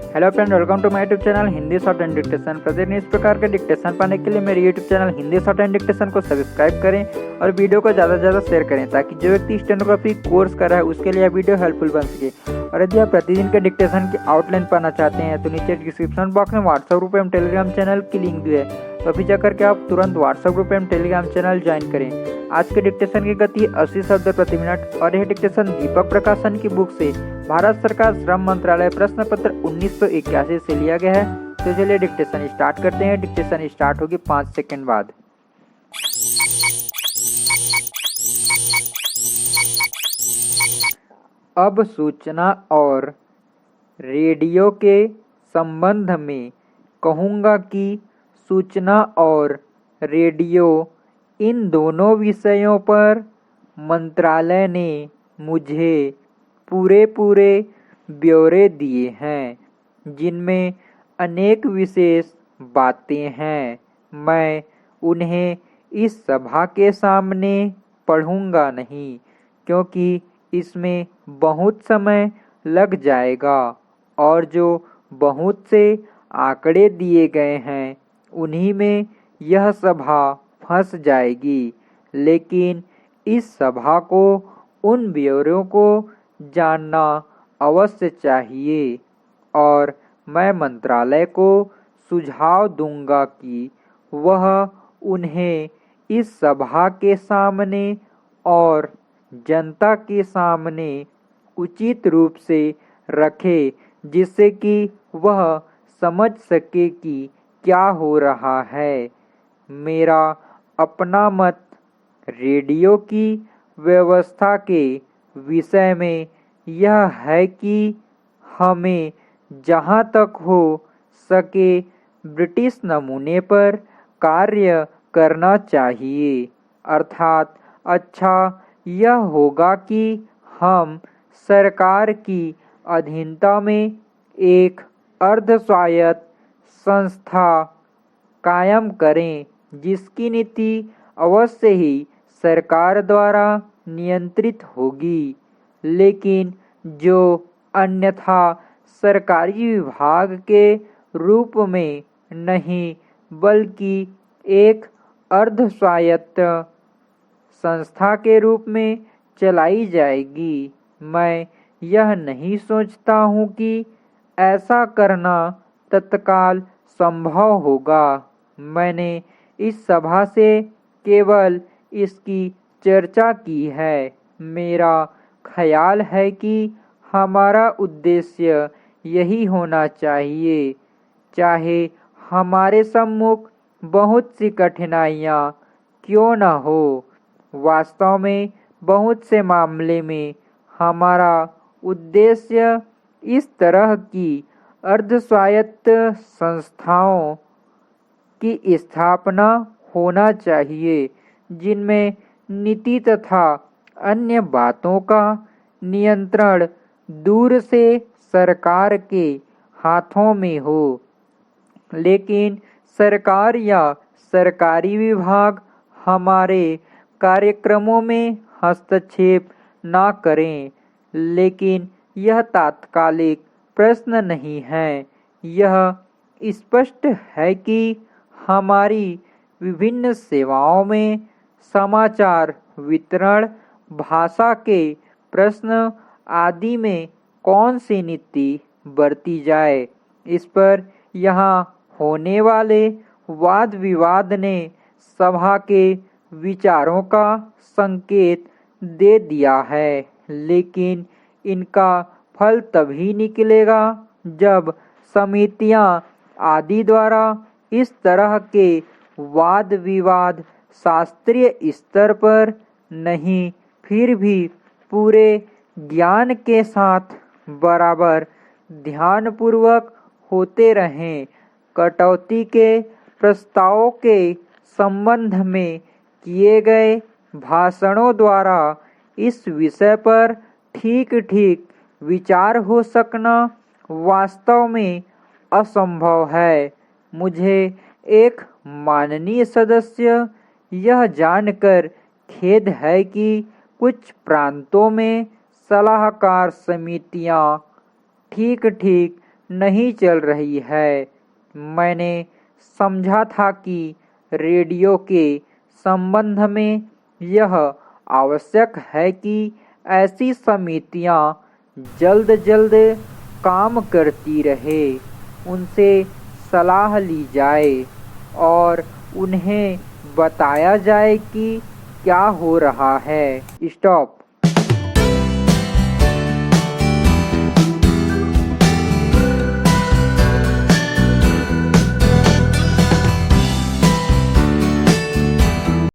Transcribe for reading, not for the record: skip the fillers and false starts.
Hello friend, welcome to my YouTube channel Hindi short and dictation. प्रतिदिन इस प्रकार के डिक्टेशन पाने के लिए मेरे YouTube channel Hindi short and dictation को सब्सक्राइब करें और वीडियो को ज़्यादा से ज़्यादा शेयर करें ताकि जो व्यक्ति स्टेनोग्राफी कोर्स कर रहा है उसके लिए यह वीडियो हेल्पफुल बन सके। और यदि आप प्रतिदिन के डिक्टेशन की आउटलाइन पाना चाहते हैं तो नीचे डिस्क्रिप्शन बॉक्स में व्हाट्सएप ग्रुप एवं टेलीग्राम चैनल की लिंक दी है, तो अभी जाकर के आप तुरंत व्हाट्सएप ग्रुप एवं टेलीग्राम चैनल ज्वाइन करें। आज के डिक्टेशन की गति 80 शब्द प्रति मिनट और यह डिक्टेशन दीपक प्रकाशन की बुक से भारत सरकार श्रम मंत्रालय प्रश्न पत्र 1981 से लिया गया है। तो चलिए डिक्टेशन स्टार्ट करते हैं। डिक्टेशन स्टार्ट होगी 5 सेकंड बाद। अब सूचना और रेडियो के संबंध में कहूँगा कि सूचना और रेडियो इन दोनों विषयों पर मंत्रालय ने मुझे पूरे ब्यौरे दिए हैं, जिनमें अनेक विशेष बातें हैं। मैं उन्हें इस सभा के सामने पढ़ूंगा नहीं, क्योंकि इसमें बहुत समय लग जाएगा और जो बहुत से आंकड़े दिए गए हैं उन्हीं में यह सभा फंस जाएगी। लेकिन इस सभा को उन ब्यौरों को जानना अवश्य चाहिए और मैं मंत्रालय को सुझाव दूंगा कि वह उन्हें इस सभा के सामने और जनता के सामने उचित रूप से रखे, जिससे कि वह समझ सके कि क्या हो रहा है। मेरा अपना मत रेडियो की व्यवस्था के विषय में यह है कि हमें जहाँ तक हो सके ब्रिटिश नमूने पर कार्य करना चाहिए। अर्थात अच्छा यह होगा कि हम सरकार की अधीनता में एक अर्ध स्वायत्त संस्था कायम करें, जिसकी नीति अवश्य ही सरकार द्वारा नियंत्रित होगी, लेकिन जो अन्यथा सरकारी विभाग के रूप में नहीं बल्कि एक अर्ध स्वायत्त संस्था के रूप में चलाई जाएगी। मैं यह नहीं सोचता हूँ कि ऐसा करना तत्काल संभव होगा। मैंने इस सभा से केवल इसकी चर्चा की है। मेरा ख्याल है कि हमारा उद्देश्य यही होना चाहिए, चाहे हमारे सम्मुख बहुत सी कठिनाइयाँ क्यों न हो। वास्तव में बहुत से मामले में हमारा उद्देश्य इस तरह की अर्ध स्वायत्त संस्थाओं की स्थापना होना चाहिए, जिनमें नीति तथा अन्य बातों का नियंत्रण दूर से सरकार के हाथों में हो, लेकिन सरकार या सरकारी विभाग हमारे कार्यक्रमों में हस्तक्षेप न करें। लेकिन यह तात्कालिक प्रश्न नहीं है। यह स्पष्ट है कि हमारी विभिन्न सेवाओं में समाचार वितरण, भाषा के प्रश्न आदि में कौन सी नीति बरती जाए, इस पर यहाँ होने वाले वाद विवाद ने सभा के विचारों का संकेत दे दिया है। लेकिन इनका फल तभी निकलेगा जब समितियाँ आदि द्वारा इस तरह के वाद विवाद शास्त्रीय स्तर पर नहीं फिर भी पूरे ज्ञान के साथ बराबर ध्यानपूर्वक होते रहें। कटौती के प्रस्तावों के संबंध में किए गए भाषणों द्वारा इस विषय पर ठीक विचार हो सकना वास्तव में असंभव है। मुझे एक माननीय सदस्य यह जानकर खेद है कि कुछ प्रांतों में सलाहकार समितियां ठीक नहीं चल रही है। मैंने समझा था कि रेडियो के संबंध में यह आवश्यक है कि ऐसी समितियां जल्द जल्द काम करती रहे, उनसे सलाह ली जाए और उन्हें बताया जाए कि क्या हो रहा है। स्टॉप।